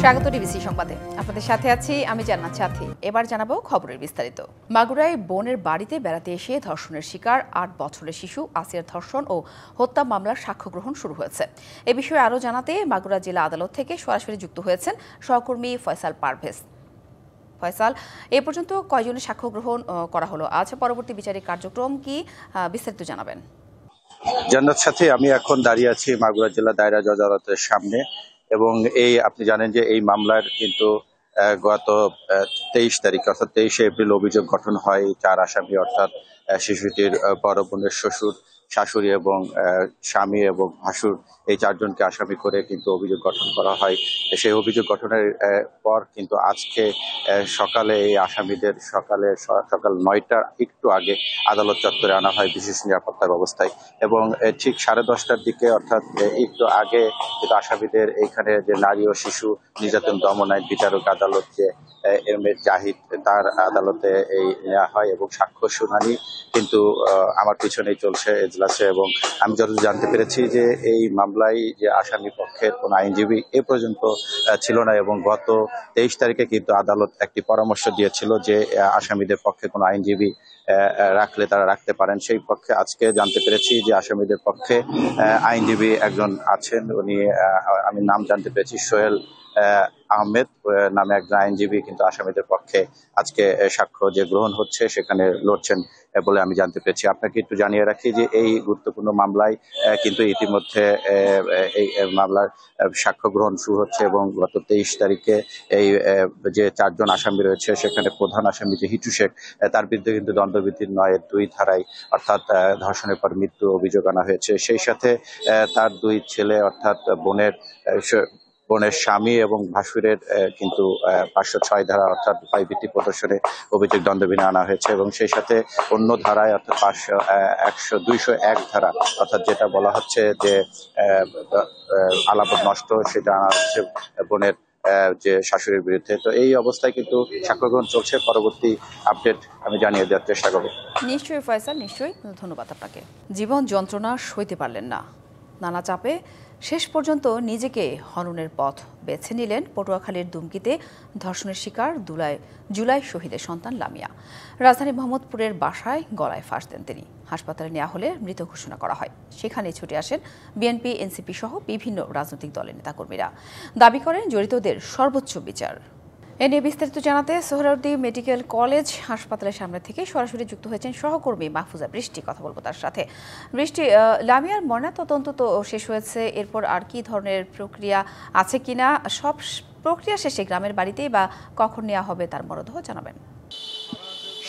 স্বাগত ডিবিসি সংবাদে। আপনাদের সাথে আছি আমি জান্নাত সাথী। এবার জানাবো খবরের বিস্তারিত। মাগুরায় বোনের বাড়িতে বেড়াতে এসে ধর্ষণের শিকার ৮ বছরের শিশু আসিয়ার ধর্ষণ ও হত্যা মামলার সাক্ষ্য গ্রহণ শুরু হয়েছে। এ বিষয়ে আরও জানাতে মাগুরা জেলা আদালত থেকে সরাসরি যুক্ত হয়েছেন সহকর্মী ফয়সাল পারভেজ। ফয়সাল, এ পর্যন্ত কয়জনের সাক্ষ্য গ্রহণ করা হলো? আজ পরবর্তী বিচারিক কার্যক্রম কি, বিস্তারিত জানাবেন। জান্নাত সাথে আমি এখন দাঁড়িয়ে আছি মাগুরা জেলা দায়রা জজ আদালতের সামনে এবং আপনি জানেন যে এই মামলার কিন্তু গত 23 তারিখ অর্থাৎ 23শে এপ্রিল অভিযোগ গঠন হয় 4 আসামি অর্থাৎ শিশুটির বড় বোনের শ্বশুর, শাশুড়ি এবং স্বামী এবং ভাসুর, এই 4 জনকে আসামি করে কিন্তু অভিযোগ গঠন করা হয়। সেই অভিযোগ গঠনের পর কিন্তু আজকে সকালে এই আসামিদের সকাল 9টার একটু আগে আদালত চত্বরে আনা হয় বিশেষ নিরাপত্তা ব্যবস্থায় এবং ঠিক 10:30টার দিকে অর্থাৎ একটু আগে কিন্তু আসামিদের এইখানে যে নারী ও শিশু নির্যাতন দমন আইন বিচারক আদালত যে এম এ জাহিদ, তার আদালতে এই নেওয়া হয় এবং সাক্ষ্য শুনানি কিন্তু আমার পিছনেই চলছে এজলাসে। এবং আমি যতদূর জানতে পেরেছি যে এই মামলায় যে আসামি পক্ষের কোন আইনজীবী এ পর্যন্ত ছিল না এবং গত 23 তারিখে কিন্তু আদালত একটি পরামর্শ দিয়েছিল যে আসামিদের পক্ষে কোনো আইনজীবী রাখলে তারা রাখতে পারেন। সেই পক্ষে আজকে জানতে পেরেছি যে আসামিদের পক্ষে আইনজীবী একজন আছেন, উনি আমি নাম জানতে পেরেছি সোহেল আহমেদ নামে একজন আইনজীবী কিন্তু আসামিদের পক্ষে আজকে সাক্ষ্য যে গ্রহণ হচ্ছে সেখানে লড়ছেন বলে আমি জানতে পেরেছি। আপনাকে একটু জানিয়ে রাখি যে এই গুরুত্বপূর্ণ মামলায় কিন্তু ইতিমধ্যে এই মামলার সাক্ষ্য গ্রহণ শুরু হচ্ছে এবং গত 23 তারিখে এই যে 4 জন আসামি রয়েছে সেখানে প্রধান আসামি যে হিটু শেখ, তার বিরুদ্ধে কিন্তু দণ্ডবিধির 9-2 ধারায় অর্থাৎ ধর্ষণের পর মৃত্যু অভিযোগ আনা হয়েছে। সেই সাথে তার 2 ছেলে অর্থাৎ বোনের স্বামী এবং ভাসুরের কিন্তু 506 ধারা অর্থাৎ উপায়ভিত্তিক প্রদর্শনে অভিযোগ দণ্ডবিধি আনা হয়েছে এবং সেই সাথে অন্য ধারায় অর্থাৎ 201 ধারা অর্থাৎ যেটা বলা হচ্ছে যে আলামত নষ্ট, সেটা আনা হচ্ছে বোনের যে শাশুড়ির বিরুদ্ধে। তো এই অবস্থায় কিন্তু সাক্ষ্য গ্রহণ চলছে। পরবর্তী আপডেট আমি জানিয়ে দেওয়ার চেষ্টা করব। নিশ্চয়ই ফয়সাল, নিশ্চয়ই, ধন্যবাদ আপনাকে। জীবন যন্ত্রণা সইতে পারলেন না, নানা চাপে শেষ পর্যন্ত নিজেকে হননের পথ বেছে নিলেন পটুয়াখালীর দুমকিতে ধর্ষণের শিকার জুলাই শহীদের সন্তান লামিয়া। রাজধানী মোহাম্মদপুরের বাসায় গলায় ফাঁস দেন তিনি। হাসপাতালে নেওয়া হলে মৃত ঘোষণা করা হয়। সেখানে ছুটে আসেন বিএনপি, এনসিপি সহ বিভিন্ন রাজনৈতিক দলের নেতাকর্মীরা। দাবি করেন জড়িতদের সর্বোচ্চ বিচার। এ নিয়ে বিস্তারিত জানাতে সোহরাওয়ার্দী মেডিকেল কলেজ হাসপাতালের সামনে থেকে সরাসরি যুক্ত হয়েছেন সহকর্মী মাহফুজা বৃষ্টি। কথা বলবো তার সাথে। বৃষ্টি, লামিয়ার ময়নাতদন্ত তো শেষ হয়েছে, এরপর আর কি ধরনের প্রক্রিয়া আছে কিনা, সব প্রক্রিয়া শেষে গ্রামের বাড়িতেই বা কখন নেওয়া হবে তার মরদেহ জানাবেন।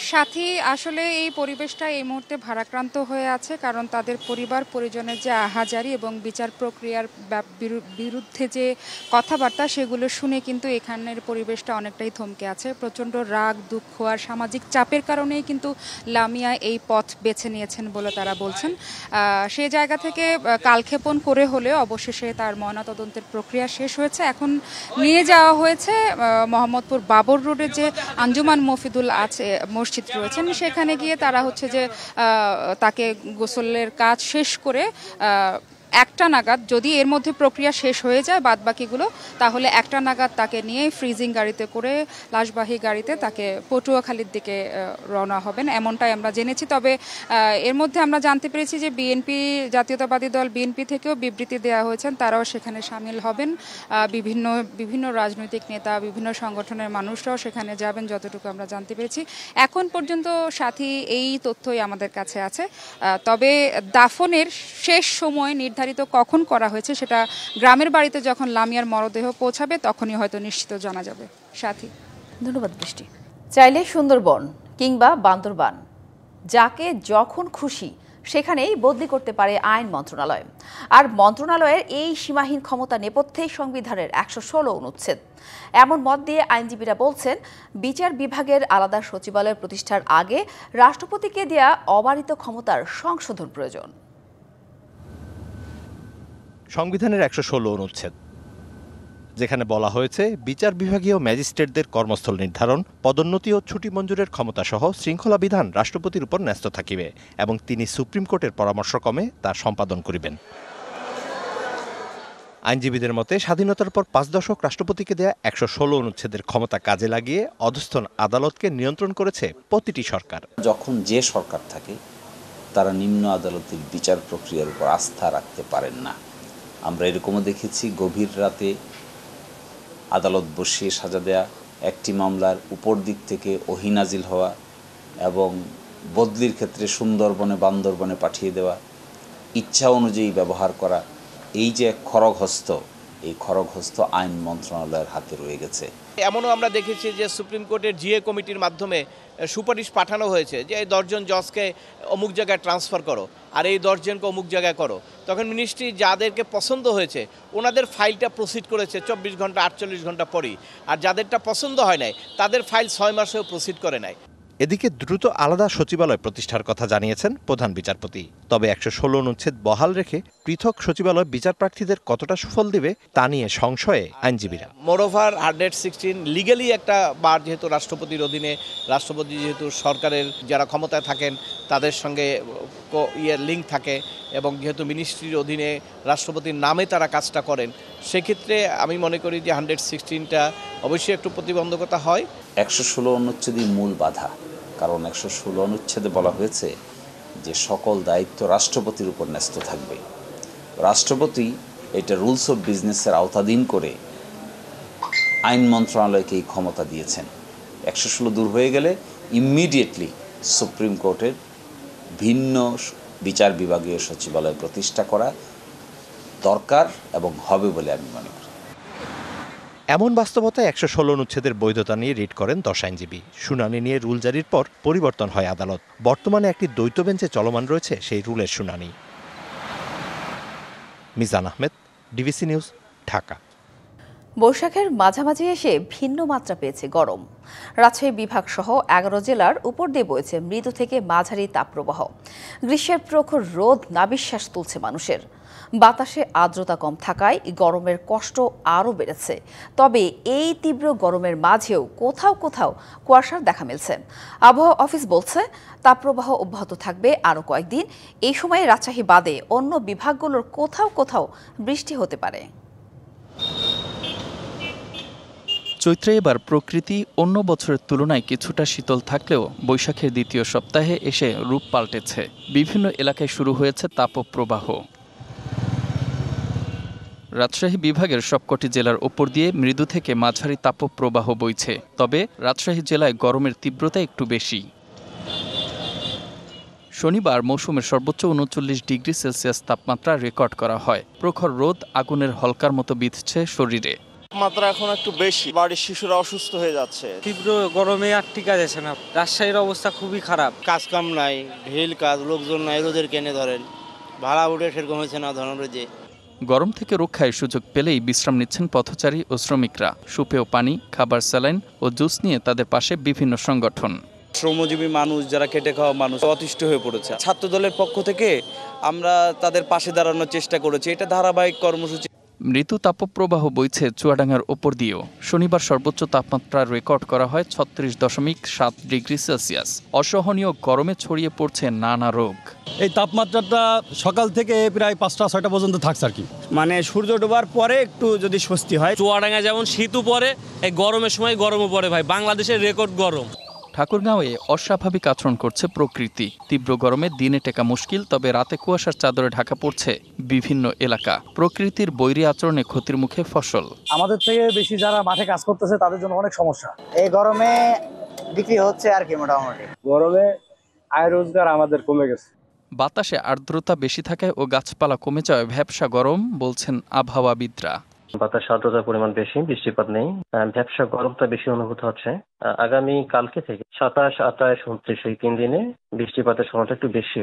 সাথী, আসলে এই পরিবেশটা এই মুহূর্তে ভারাক্রান্ত হয়ে আছে, কারণ তাদের পরিবার পরিজনের যে আহাজারি এবং বিচার প্রক্রিয়ার বিরুদ্ধে যে কথাবার্তা সেগুলো শুনে কিন্তু এখানের পরিবেশটা অনেকটাই থমকে আছে। প্রচণ্ড রাগ, দুঃখ আর সামাজিক চাপের কারণেই কিন্তু লামিয়া এই পথ বেছে নিয়েছেন বলে তারা বলছেন। সেই জায়গা থেকে কালক্ষেপণ করে হলেও অবশেষে তার ময়নাতদন্তের প্রক্রিয়া শেষ হয়েছে। এখন নিয়ে যাওয়া হয়েছে মোহাম্মদপুর বাবর রোডের যে আঞ্জুমান মফিদুল আছে মসজিদ রয়েছেন, সেখানে গিয়ে তারা হচ্ছে যে তাকে গোসলের কাজ শেষ করে 1টা নাগাদ, যদি এর মধ্যে প্রক্রিয়া শেষ হয়ে যায় বাদবাকিগুলো, তাহলে 1টা নাগাদ তাকে নিয়ে ফ্রিজিং গাড়িতে করে লাশবাহী গাড়িতে তাকে পটুয়াখালীর দিকে রওনা হবেন, এমনটাই আমরা জেনেছি। তবে এর মধ্যে আমরা জানতে পেরেছি যে বিএনপি, জাতীয়তাবাদী দল বিএনপি থেকেও বিবৃতি দেওয়া হয়েছেন, তারাও সেখানে সামিল হবেন। বিভিন্ন রাজনৈতিক নেতা, বিভিন্ন সংগঠনের মানুষরাও সেখানে যাবেন, যতটুকু আমরা জানতে পেরেছি। এখন পর্যন্ত সাথী এই তথ্যই আমাদের কাছে আছে। তবে দাফনের শেষ সময় নির্ধারিত কখন করা হয়েছে সেটা গ্রামের বাড়িতে যখন লামিয়ার মরদেহ পৌঁছাবে তখনই হয়তো নিশ্চিত জানা যাবে। সাথী, ধন্যবাদ বৃষ্টি। চাইলে সুন্দরবন কিংবা বান্দরবান, যাকে যখন খুশি সেখানেই বদলি করতে পারে আইন মন্ত্রণালয়। আর মন্ত্রণালয়ের এই সীমাহীন ক্ষমতা নেপথ্যে সংবিধানের 116 অনুচ্ছেদ। এমন মত দিয়ে আইনজীবীরা বলছেন, বিচার বিভাগের আলাদা সচিবালয় প্রতিষ্ঠার আগে রাষ্ট্রপতিকে দেয়া অবারিত ক্ষমতার সংশোধন প্রয়োজন। সংবিধানের 116 অনুচ্ছেদ, যেখানে বলা হয়েছে বিচার বিভাগীয় ম্যাজিস্ট্রেটদের কর্মস্থল নির্ধারণ, পদোন্নতি ও ছুটি মঞ্জুরের ক্ষমতা সহ শৃঙ্খলা বিধান রাষ্ট্রপতির উপর ন্যস্ত থাকিবে এবং তিনি সুপ্রিম কোর্টের পরামর্শক্রমে তা সম্পাদন করিবেন। আইনজীবীদের মতে স্বাধীনতার পর 5 দশক রাষ্ট্রপতিকে দেয়া 116 অনুচ্ছেদের ক্ষমতা কাজে লাগিয়ে অধস্তন আদালতকে নিয়ন্ত্রণ করেছে প্রতিটি সরকার। যখন যে সরকার থাকে তারা নিম্ন আদালতের বিচার প্রক্রিয়ার উপর আস্থা রাখতে পারেন না। আমরা এরকমও দেখেছি গভীর রাতে আদালত বসিয়ে সাজা দেয়া, একটি মামলার উপর দিক থেকে ওহী নাজিল হওয়া এবং বদলির ক্ষেত্রে সুন্দরবনে বান্দরবনে পাঠিয়ে দেওয়া, ইচ্ছা অনুযায়ী ব্যবহার করা, এই যে খড়গহস্ত, এই খড়গহস্ত আইন মন্ত্রণালয়ের হাতে রয়ে গেছে। এমনও আমরা দেখেছি যে সুপ্রিম কোর্টের জিএ কমিটির মাধ্যমে সুপারিশ পাঠানো হয়েছে যে এই 10 জন জজকে অমুক জায়গায় ট্রান্সফার করো আর এই 10 জনকে অমুক জায়গায় করো। তখন মিনিস্ট্রি যাদেরকে পছন্দ হয়েছে ওনাদের ফাইলটা প্রসিড করেছে 24 ঘন্টা 48 ঘন্টা পরেই, আর যাদেরটা পছন্দ হয় নাই তাদের ফাইল 6 মাসেও প্রসিড করে নাই। এদিকে দ্রুত আলাদা সচিবালয় প্রতিষ্ঠার কথা জানিয়েছেন প্রধান বিচারপতি। তবে 116 অনুচ্ছেদ বহাল রেখে পৃথক সচিবালয় বিচার প্রার্থীদের কতটা সুফল দিবে তা নিয়ে সংশয়ে আইনজীবীরা। মোরওভার 116 লিগ্যালি একটা বার, যেহেতু রাষ্ট্রপতির অধীনে, রাষ্ট্রপতি যেহেতু সরকারের যারা ক্ষমতায় থাকেন তাদের সঙ্গে লিঙ্ক থাকে এবং যেহেতু মিনিস্ট্রির অধীনে রাষ্ট্রপতির নামে তারা কাজটা করেন, সেক্ষেত্রে আমি মনে করি যে 116টা অবশ্যই একটু প্রতিবন্ধকতা হয়। 116 অনুচ্ছেদই মূল বাধা, কারণ 116 অনুচ্ছেদে বলা হয়েছে যে সকল দায়িত্ব রাষ্ট্রপতির উপর ন্যস্ত থাকবে। রাষ্ট্রপতি এটা রুলস অফ বিজনেসের আওতাধীন করে আইন মন্ত্রণালয়কে এই ক্ষমতা দিয়েছেন। 116 দূর হয়ে গেলে ইমিডিয়েটলি সুপ্রিম কোর্টের ভিন্ন বিচার বিভাগীয় সচিবালয় প্রতিষ্ঠা করা দরকার এবং হবে বলে আমি মনে করি। এমন বাস্তবতায় 116 অনুচ্ছেদের বৈধতা নিয়ে রিট করেন 10 আইনজীবী। শুনানি নিয়ে রুল জারির পর পরিবর্তন হয় আদালত। বর্তমানে একটি দ্বৈত বেঞ্চে চলমান রয়েছে সেই রুলের শুনানি। Mizan Ahmed, DBC news, Dhaka. বৈশাখের মাঝামাঝি এসে ভিন্ন মাত্রা পেয়েছে গরম। রাজশাহী বিভাগ সহ 11 জেলার উপর দিয়ে বইছে মৃদু থেকে মাঝারি তাপপ্রবাহ। গ্রীষ্মের প্রখর রোদ নাবিশ্বাস তুলছে মানুষের। বাতাসে আর্দ্রতা কম থাকায় গরমের কষ্ট আরও বেড়েছে। তবে এই তীব্র গরমের মাঝেও কোথাও কোথাও কুয়াশার দেখা মিলছে। আবহাওয়া অফিস বলছে তাপপ্রবাহ অব্যাহত থাকবে আরও কয়েকদিন। এই সময়ে রাজশাহী বাদে অন্য বিভাগগুলোর কোথাও কোথাও বৃষ্টি হতে পারে। চৈত্রে এবার প্রকৃতি অন্য বছরের তুলনায় কিছুটা শীতল থাকলেও বৈশাখের দ্বিতীয় সপ্তাহে এসে রূপ পাল্টেছে। বিভিন্ন এলাকায় শুরু হয়েছে তাপপ্রবাহ। রাজশাহী বিভাগের সবকটি জেলার ওপর দিয়ে মৃদু থেকে মাঝারি তাপপ্রবাহ বইছে। তবে রাজশাহী জেলায় গরমের তীব্রতা একটু বেশি। শনিবার মৌসুমের সর্বোচ্চ 39 ডিগ্রি সেলসিয়াস তাপমাত্রা রেকর্ড করা হয়। প্রখর রোদ আগুনের হলকার মতো বিঁধছে শরীরে। তাপমাত্রা এখন একটু বেশি, বাড়ির শিশুরা অসুস্থ হয়ে যাচ্ছে। তীব্র গরমে আর টিকা যাচ্ছে না। রাজশাহীর অবস্থা খুবই খারাপ। কাজ কাম নাই, ঢিল কাজ, লোকজন নাই, রোদের কেনে ধরেন, ভাড়া উঠে সেরকম হয়েছে না ধরনের যে। গরম থেকে রক্ষায় সুযোগ পেলেই বিশ্রাম নিচ্ছেন পথচারী ও শ্রমিকরা। সুপেয় পানি, খাবার, স্যালাইন ও জুস নিয়ে তাদের পাশে বিভিন্ন সংগঠন। শ্রমজীবী মানুষ, যারা খেটে খাওয়া মানুষ অতিষ্ঠ হয়ে পড়েছে। ছাত্র দলের পক্ষ থেকে আমরা তাদের পাশে দাঁড়ানোর চেষ্টা করেছি। এটা ধারাবাহিক কর্মসূচি। মৃদু তাপপ্রবাহ বইছে চুয়াডাঙ্গার ওপর দিয়েও। শনিবার সর্বোচ্চ তাপমাত্রা রেকর্ড করা হয় 36.7 ডিগ্রি সেলসিয়াস। অসহনীয় গরমে ছড়িয়ে পড়ছে নানা রোগ। এই তাপমাত্রাটা সকাল থেকে প্রায় 5টা-6টা পর্যন্ত থাকছে আর কি। মানে সূর্য ডোবার পরে একটু যদি স্বস্তি হয়। চুয়াডাঙ্গা যেমন শীতও পড়ে, এই গরমের সময় গরমও পড়ে ভাই। বাংলাদেশের রেকর্ড গরম। ঠাকুরগাঁওয়ে অস্বাভাবিক আচরণ করছে প্রকৃতি। তীব্র গরমে দিনে টেকা মুশকিল, তবে রাতে কুয়াশার চাদরে ঢাকা পড়ছে বিভিন্ন এলাকা। প্রকৃতির বৈরী আচরণে ক্ষতির মুখে ফসল। আমাদের থেকে বেশি যারা মাঠে কাজ করতেছে তাদের জন্য অনেক সমস্যা। এই গরমে বিক্রি হচ্ছে আর কি, মোটামুটি গরমে আয় রোজগার আমাদের কমে গেছে। বাতাসে আর্দ্রতা বেশি থাকায় ও গাছপালা কমে যাওয়ায় ভ্যাপসা গরম বলছেন আবহাওয়াবিদরা। বাতাসে আর্দ্রতার পরিমাণ বেশি, বৃষ্টিপাত নেই, ভ্যাপসা গরমটা বেশি অনুভূত হচ্ছে। আগামী কালকে থেকে 27, 28, 29 এই 3 দিনে বৃষ্টিপাতের সময়টা একটু বেশি।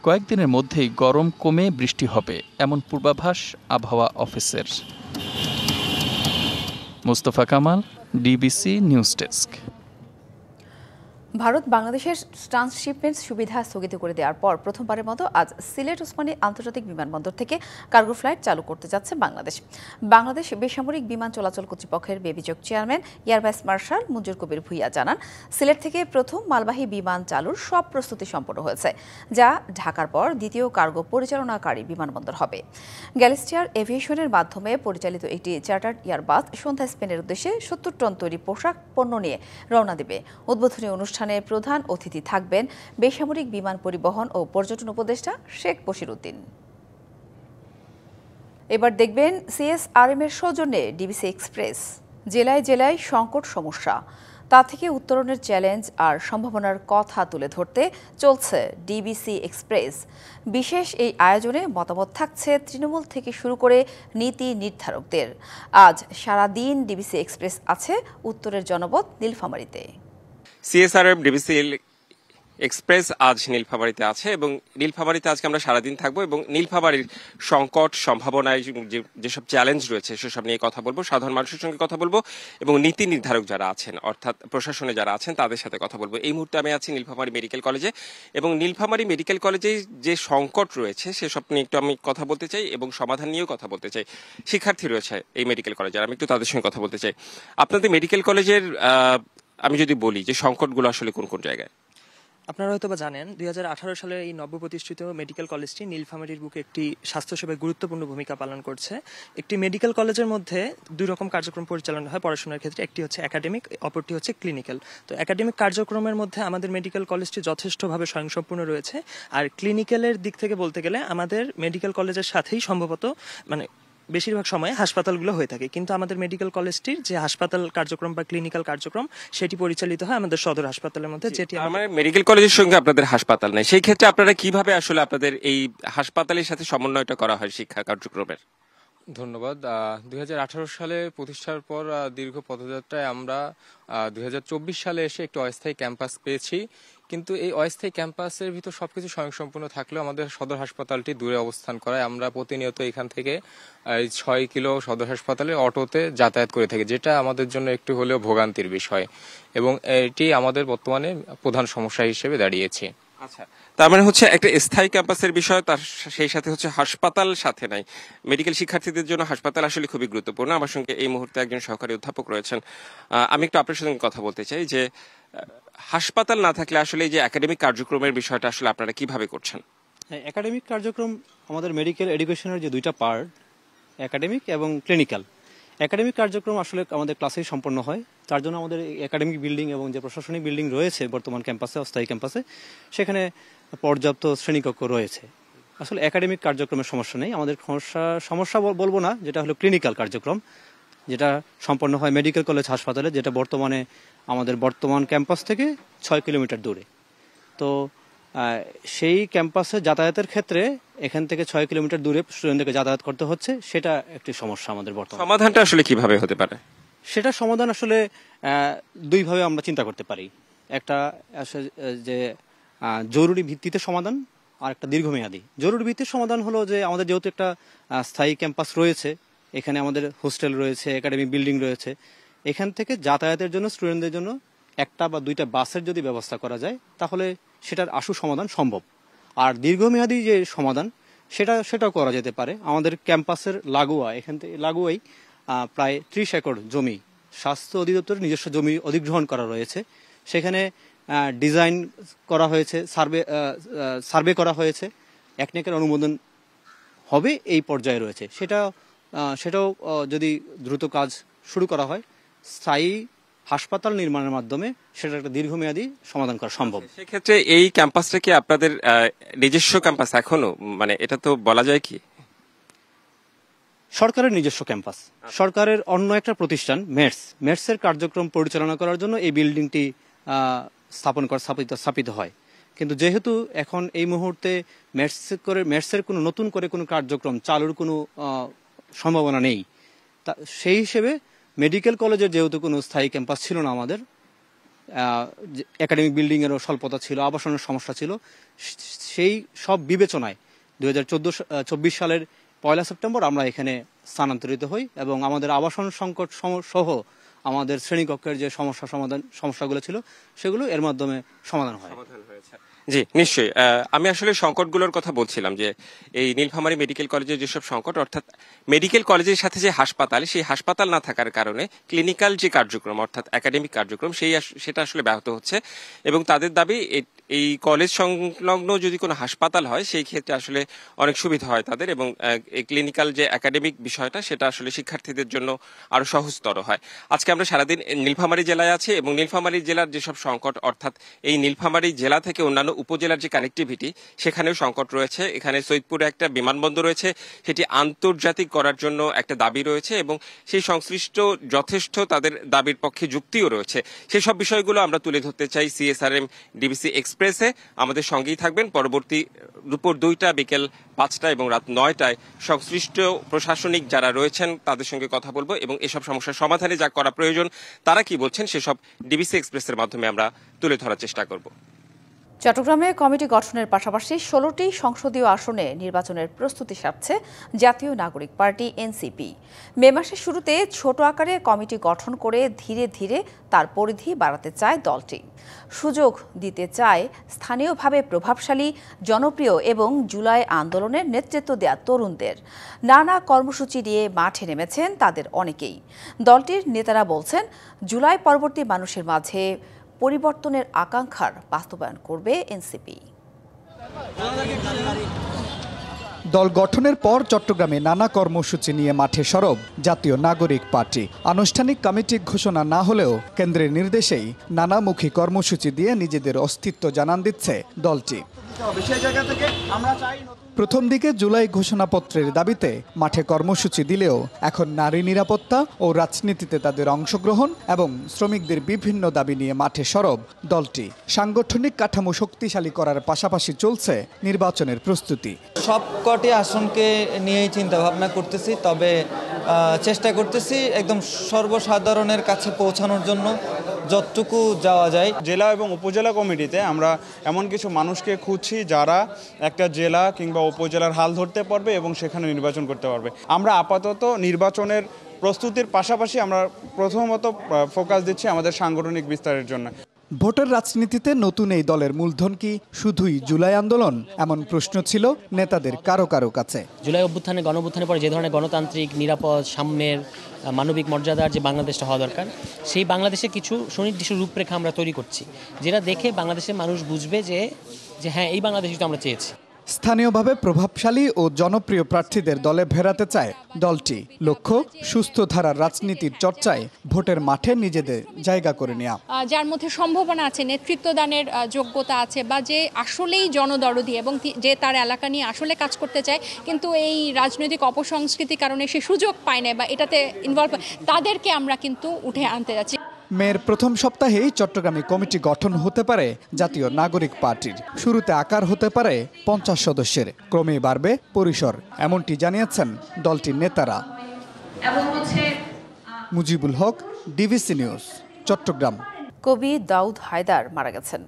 কয়েকদিনের মধ্যেই গরম কমে বৃষ্টি হবে এমন পূর্বাভাস আবহাওয়া অফিসের। Mostafa Kamal, DBC news desk. Bharat বাংলাদেশের ট্রান্সশিপমেন্ট সুবিধা স্থগিত করে দেওয়ার পর প্রথমবারের মতো আজ সিলেট ওসমানী আন্তর্জাতিক বিমানবন্দর থেকে কার্গো ফ্লাইট চালু করতে যাচ্ছে বাংলাদেশ। বাংলাদেশ বেসামরিক বিমান চলাচল কর্তৃপক্ষের বেবিজক চেয়ারম্যান এয়ার ভাইস মার্শাল মঞ্জুর কবির ভুইয়া জানান, সিলেট থেকে প্রথম মালবাহী বিমান চালুর সব প্রস্তুতি সম্পন্ন হয়েছে, যা ঢাকার পর দ্বিতীয় কার্গো পরিচালনাকারী বিমানবন্দর হবে। গ্যালিস্টিয়ার এভিয়েশনের মাধ্যমে পরিচালিত একটি চার্টার্ড এয়ারবাস সন্ধ্যা স্পেনের উদ্দেশ্যে ৭০ টন তৈরি পোশাক পণ্য নিয়ে রওনা দেবে। উদ্বোধনী অনুষ্ঠানে প্রধান অতিথি থাকবেন বেসামরিক বিমান পরিবহন ও পর্যটন উপদেষ্টা শেখ বশির উদ্দিন। এবার দেখবেন সিএসআরএম এর সৌজন্যে ডিবিসি এক্সপ্রেস। জেলায় জেলায় সংকট সমস্যা, তা থেকে উত্তরণের চ্যালেঞ্জ আর সম্ভাবনার কথা তুলে ধরতে চলছে ডিবিসি এক্সপ্রেস। বিশেষ এই আয়োজনে মতামত থাকছে তৃণমূল থেকে শুরু করে নীতি নির্ধারকদের। আজ সারাদিন ডিবিসি এক্সপ্রেস আছে উত্তরের জনপদ নীলফামারীতে। সিএসআরএম ডিবিসি এক্সপ্রেস আজ নীলফামারীতে আছে এবং নীলফামারীতে আজকে আমরা সারাদিন থাকবো এবং নীলফামারীর সংকট সম্ভাবনায় যেসব চ্যালেঞ্জ রয়েছে সেসব নিয়ে কথা বলবো, সাধারণ মানুষের সঙ্গে কথা বলবো এবং নীতি নির্ধারক যারা আছেন অর্থাৎ প্রশাসনে যারা আছেন তাদের সাথে কথা বলবো। এই মুহূর্তে আমি আছি নীলফামারী মেডিকেল কলেজে এবং নীলফামারী মেডিকেল কলেজে যে সংকট রয়েছে সেসব নিয়ে একটু আমি কথা বলতে চাই এবং সমাধান নিয়েও কথা বলতে চাই। শিক্ষার্থী রয়েছে এই মেডিকেল কলেজে, আমি একটু তাদের সঙ্গে কথা বলতে চাই। আপনাদের মেডিকেল কলেজের আমি যদি বলি যে সংকটগুলো আসলে কোন কোন জায়গায়? আপনারা হয়তো বা জানেন 2018 সালের এই নবপ্রতিষ্ঠিত মেডিকেল কলেজটি নীলফামারীর বুকে একটি স্বাস্থ্যসেবায় গুরুত্বপূর্ণ ভূমিকা পালন করছে। একটি মেডিকেল কলেজের মধ্যে দুই রকম কার্যক্রম পরিচালনা হয় পড়াশোনার ক্ষেত্রে, একটি হচ্ছে একাডেমিক, অপরটি হচ্ছে ক্লিনিক্যাল। তো একাডেমিক কার্যক্রমের মধ্যে আমাদের মেডিকেল কলেজটি যথেষ্টভাবে স্বয়ংসম্পূর্ণ রয়েছে, আর ক্লিনিক্যালের দিক থেকে বলতে গেলে আমাদের মেডিকেল কলেজের সাথেই সম্ভবত বেশিরভাগ সময় হাসপাতালগুলো হয়ে থাকে, কিন্তু আমাদের মেডিকেল কলেজটির যে হাসপাতাল কার্যক্রম বা ক্লিনিক্যাল কার্যক্রম সেটি পরিচালিত হয় আমাদের সদর হাসপাতালের মধ্যে, যেটি আমার মেডিকেল কলেজের সঙ্গে আপনাদের হাসপাতাল নেই। সেই ক্ষেত্রে আপনারা কিভাবে আসলে আপনাদের এই হাসপাতালের সাথে সমন্বয়টা করা হয় শিক্ষা কার্যক্রমের? ধন্যবাদ। 2018 সালে প্রতিষ্ঠার পর দীর্ঘ পদযাত্রায় আমরা 2024 সালে এসে একটি অস্থায়ী ক্যাম্পাস পেয়েছি, কিন্তু এই অস্থায়ী ক্যাম্পাসের ভিতর সবকিছু স্বয়ংসম্পূর্ণ থাকলেও আমাদের সদর হাসপাতালটি দূরে অবস্থান করায় আমরা প্রতিনিয়ত এখান থেকে 6 কিলো সদর হাসপাতালে অটোতে যাতায়াত করে থাকি, যেটা আমাদের জন্য একটু হলেও ভোগান্তির বিষয় এবং এটি আমাদের বর্তমানে প্রধান সমস্যা হিসেবে দাঁড়িয়েছে। আচ্ছা, তার মানে হচ্ছে একটা স্থায়ী ক্যাম্পাসের বিষয়, তার সেই সাথে হচ্ছে হাসপাতাল সাথে নাই। মেডিকেল শিক্ষার্থীদের জন্য হাসপাতাল আসলে খুবই গুরুত্বপূর্ণ। আমার সঙ্গে এই মুহূর্তে একজন সহকারী অধ্যাপক রয়েছেন। আমি একটু আপনার সঙ্গে কথা বলতে চাই যে হাসপাতাল না থাকলে আসলে এই যে একাডেমিক কার্যক্রমের বিষয়টা আসলে আপনারা কিভাবে করছেন? একাডেমিক কার্যক্রম আমাদের মেডিকেল এডুকেশনের যে দুইটা পার্ট, একাডেমিক এবং ক্লিনিক্যাল। একাডেমিক কার্যক্রম আসলে আমাদের ক্লাসেই সম্পন্ন হয়, তার জন্য আমাদের একাডেমিক বিল্ডিং এবং যে প্রশাসনিক বিল্ডিং রয়েছে বর্তমান ক্যাম্পাসে, অস্থায়ী ক্যাম্পাসে, সেখানে পর্যাপ্ত শ্রেণীকক্ষ রয়েছে। আসলে একাডেমিক কার্যক্রমের সমস্যা নেই। আমাদের সমস্যা বলবো না, যেটা হলো ক্লিনিক্যাল কার্যক্রম, যেটা সম্পন্ন হয় মেডিকেল কলেজ হাসপাতালে, যেটা বর্তমানে আমাদের বর্তমান ক্যাম্পাস থেকে 6 কিলোমিটার দূরে। তো সেই ক্যাম্পাসে যাতায়াতের ক্ষেত্রে এখান থেকে 6 কিলোমিটার দূরে স্টুডেন্টদেরকে যাতায়াত করতে হচ্ছে, সেটা একটি সমস্যা আমাদের বর্তমানে। সমাধানটা আসলে কিভাবে হতে পারে? সেটা সমাধান আসলে দুইভাবে আমরা চিন্তা করতে পারি। একটা আসলে যে জরুরি ভিত্তিতে সমাধান, আর একটা দীর্ঘমেয়াদী। জরুরি ভিত্তির সমাধান হলো যে আমাদের যেহেতু একটা স্থায়ী ক্যাম্পাস রয়েছে, এখানে আমাদের হোস্টেল রয়েছে, একাডেমিক বিল্ডিং রয়েছে, এখান থেকে যাতায়াতের জন্য স্টুডেন্টদের জন্য একটা বা দুইটা বাসের যদি ব্যবস্থা করা যায় তাহলে সেটার আশু সমাধান সম্ভব। আর দীর্ঘমেয়াদী যে সমাধান সেটাও করা যেতে পারে। আমাদের ক্যাম্পাসের লাগোয়া, এখান থেকে লাগোয়াই প্রায় 30 একর জমি স্বাস্থ্য অধিদপ্তরের নিজস্ব জমি অধিগ্রহণ করা রয়েছে। সেখানে ডিজাইন করা হয়েছে, সার্ভে করা হয়েছে, একনেকের অনুমোদন হবে এই পর্যায়ে রয়েছে। সেটাও যদি দ্রুত কাজ শুরু করা হয়, স্থায়ী হাসপাতাল নির্মাণের মাধ্যমে সেটা একটা দীর্ঘমেয়াদী সমাধান করা সম্ভব। সেক্ষেত্রে এই ক্যাম্পাসটা কি আপনাদের নিজস্ব ক্যাম্পাস এখনো? এটা তো বলা যায় কি সরকারের নিজস্ব ক্যাম্পাস। সরকারের অন্য একটা প্রতিষ্ঠান মেটসের কার্যক্রম পরিচালনা করার জন্য এই বিল্ডিংটি স্থাপিত হয়, কিন্তু যেহেতু এখন এই মুহূর্তে মেটসের কোনো নতুন করে কোনো কার্যক্রম চালুর কোনো সম্ভাবনা নেই, সেই হিসেবে মেডিকেল কলেজের যেহেতু কোনো স্থায়ী ক্যাম্পাস ছিল না, আমাদের একাডেমিক বিল্ডিংয়েরও স্বল্পতা ছিল, আবাসনের সমস্যা ছিল, সেই সব বিবেচনায় 2024 সালের 1 সেপ্টেম্বর আমরা এখানে স্থানান্তরিত হই এবং আমাদের আবাসন সংকট সহ আমাদের শ্রেণীকক্ষের যে সমস্যাগুলো ছিল সেগুলো এর মাধ্যমে সমাধান হয়। জি নিশ্চয়ই। আমি আসলে সংকটগুলোর কথা বলছিলাম যে এই নীলফামারী মেডিকেল কলেজের যেসব সংকট, অর্থাৎ মেডিকেল কলেজের সাথে যে হাসপাতাল, সেই হাসপাতাল না থাকার কারণে ক্লিনিক্যাল যে কার্যক্রম অর্থাৎ একাডেমিক কার্যক্রম সেটা আসলে ব্যাহত হচ্ছে এবং তাদের দাবি এই কলেজ সংলগ্ন যদি কোনো হাসপাতাল হয় সেই ক্ষেত্রে আসলে অনেক সুবিধা হয় তাদের এবং এই ক্লিনিক্যাল যে একাডেমিক বিষয়টা সেটা আসলে শিক্ষার্থীদের জন্য আরো সহজতর হয়। আজকে আমরা সারাদিন নীলফামারী জেলায় আছি এবং নীলফামারী জেলার যেসব সংকট, অর্থাৎ এই নীলফামারী জেলা থেকে অন্যান্য উপজেলার যে কানেক্টিভিটি সেখানেও সংকট রয়েছে। এখানে সৈয়দপুরে একটা বিমানবন্দর রয়েছে, সেটি আন্তর্জাতিক করার জন্য একটা দাবি রয়েছে এবং সেই সংশ্লিষ্ট যথেষ্ট তাদের দাবির পক্ষে যুক্তিও রয়েছে। সেসব বিষয়গুলো আমরা তুলে ধরতে চাই CSRM ডিবিসি এক্সপ্রেসে। আমাদের সঙ্গেই থাকবেন। পরবর্তী দুপুর 2টা, বিকেল 5টা এবং রাত 9টায় সংশ্লিষ্ট প্রশাসনিক যারা রয়েছেন তাদের সঙ্গে কথা বলবো এবং এসব সমস্যার সমাধানে যা করা প্রয়োজন তারা কি বলছেন সেসব ডিবিসি এক্সপ্রেসের মাধ্যমে আমরা তুলে ধরার চেষ্টা করব। চট্টগ্রামে কমিটি গঠনের পাশাপাশি 16টি সংসদীয় আসনে নির্বাচনের প্রস্তুতি সারছে জাতীয় নাগরিক পার্টি এনসিপি। মে মাসের শুরুতে ছোট আকারে কমিটি গঠন করে ধীরে ধীরে তার পরিধি বাড়াতে চায় দলটি। সুযোগ দিতে চায় স্থানীয়ভাবে প্রভাবশালী, জনপ্রিয় এবং জুলাই আন্দোলনের নেতৃত্ব দেয়া তরুণদের। নানা কর্মসূচি নিয়ে মাঠে নেমেছেন তাদের অনেকেই। দলটির নেতারা বলছেন, জুলাই পরবর্তী মানুষের মাঝে পরিবর্তনের আকাঙ্ক্ষার বাস্তবায়ন করবে এনসিপি। দল গঠনের পর চট্টগ্রামে নানা কর্মসূচি নিয়ে মাঠে সরব জাতীয় নাগরিক পার্টি। আনুষ্ঠানিক কমিটি ঘোষণা না হলেও কেন্দ্রের নির্দেশেই নানামুখী কর্মসূচি দিয়ে নিজেদের অস্তিত্ব জানান দিচ্ছে দলটি। প্রথম দিকে জুলাই ঘোষণাপত্রের দাবিতে মাঠে কর্মসূচি দিলেও এখন নারী নিরাপত্তা ও রাজনীতিতে তাদের অংশগ্রহণ এবং শ্রমিকদের বিভিন্ন দাবি নিয়ে মাঠে সরব দলটি। সাংগঠনিক কাঠামো শক্তিশালী করার পাশাপাশি চলছে নির্বাচনের প্রস্তুতি। সবকটি আসনকে নিয়েই চিন্তা ভাবনা করতেছি, তবে চেষ্টা করতেছি একদম সর্বসাধারণের কাছে পৌঁছানোর জন্য যতটুকু যাওয়া যায়। জেলা এবং উপজেলা কমিটিতে আমরা এমন কিছু মানুষকে খুঁজছি যারা একটা জেলা কিংবা উপজেলার হাল ধরতে পারবে এবং সেখানে নির্বাচন করতে পারবে। আমরা আপাতত নির্বাচনের প্রস্তুতির পাশাপাশি আমরা প্রথমত ফোকাস দিচ্ছি আমাদের সাংগঠনিক বিস্তারের জন্য। ভোটের রাজনীতিতে নতুন এই দলের মূলধন কি শুধুই জুলাই আন্দোলন? এমন প্রশ্ন ছিল নেতাদের কারো কারো কাছে। জুলাই অভ্যুত্থানে, গণঅভ্যুত্থানের পরে যে ধরনের গণতান্ত্রিক, নিরাপদ, সাম্যের, মানবিক মর্যাদার যে বাংলাদেশটা হওয়া দরকার, সেই বাংলাদেশে কিছু সুনির্দিষ্ট রূপরেখা আমরা তৈরি করছি, যেটা দেখে বাংলাদেশের মানুষ বুঝবে যে হ্যাঁ, এই বাংলাদেশই তো আমরা চেয়েছি। স্থানীয়ভাবে প্রভাবশালী ও জনপ্রিয় প্রার্থীদের দলে ফেরাতে চায় দলটি। লক্ষ্য, সুস্থ ধারার রাজনীতির চর্চায় ভোটের মাঠে নিজেদের জায়গা করে নেওয়া। যার মধ্যে সম্ভাবনা আছে, নেতৃত্বদানের যোগ্যতা আছে, বা যে আসলেই জনদরদি এবং যে তার এলাকা নিয়ে আসলে কাজ করতে চায় কিন্তু এই রাজনৈতিক অপসংস্কৃতির কারণে সে সুযোগ পায় না বা এটাতে ইনভলভ, তাদেরকে আমরা কিন্তু উঠে আনতে যাচ্ছি। মের প্রথম সপ্তাহেই চট্টগ্রামে কমিটি গঠন হতে পারে জাতীয় নাগরিক পার্টির। শুরুতে আকার হতে পারে 50 সদস্যের, ক্রমে বাড়বে পরিসর, এমনটি জানিয়েছেন দলটির নেতারা। Mujibul Haque, DBC news, Chittagong. কবি দাউদ হায়দার মারা গেছেন।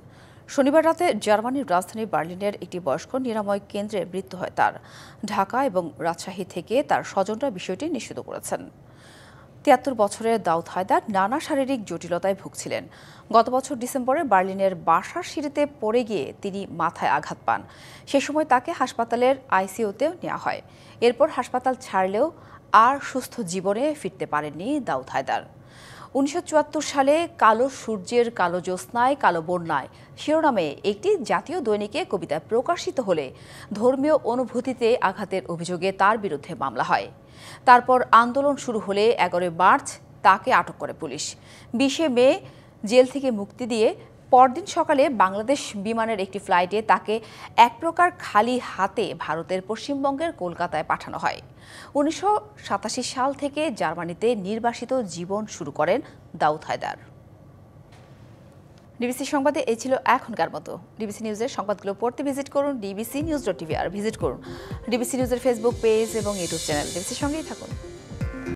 শনিবার রাতে জার্মানির রাজধানী বার্লিনের একটি বয়স্ক নিরাময় কেন্দ্রে মৃত্যু হয় তার। ঢাকা এবং রাজশাহী থেকে তার স্বজনরা বিষয়টি নিশ্চিত করেছেন। 73 বছরের দাউদ হায়দার নানা শারীরিক জটিলতায় ভুগছিলেন। গত বছর ডিসেম্বরে বার্লিনের বাসার সিঁড়িতে পড়ে গিয়ে তিনি মাথায় আঘাত পান। সে সময় তাকে হাসপাতালের আইসিইউতেও নেওয়া হয়। এরপর হাসপাতাল ছাড়লেও আর সুস্থ জীবনে ফিরতে পারেননি দাউদ হায়দার। 1974 সালে কালো সূর্যের কালো জ্যোৎস্নায় কালো বন্যায় শিরোনামে একটি জাতীয় দৈনিকে কবিতা প্রকাশিত হলে ধর্মীয় অনুভূতিতে আঘাতের অভিযোগে তার বিরুদ্ধে মামলা হয়। তারপর আন্দোলন শুরু হলে 11 মার্চ তাকে আটক করে পুলিশ। 20 মে জেল থেকে মুক্তি দিয়ে পরদিন সকালে বাংলাদেশ বিমানের একটি ফ্লাইটে তাকে এক প্রকার খালি হাতে ভারতের পশ্চিমবঙ্গের কলকাতায় পাঠানো হয়। 1987 সাল থেকে জার্মানিতে নির্বাসিত জীবন শুরু করেন দাউদ হায়দার। ডিবিসি সংবাদে এই ছিল এখনকার মতো। ডিবিসি নিউজের সংবাদগুলো পড়তে ভিজিট করুন dbcnews.tv আর ভিজিট করুন ডিবিসি নিউজের ফেসবুক পেজ এবং ইউটিউব চ্যানেল। ডিবিসির সঙ্গেই থাকুন।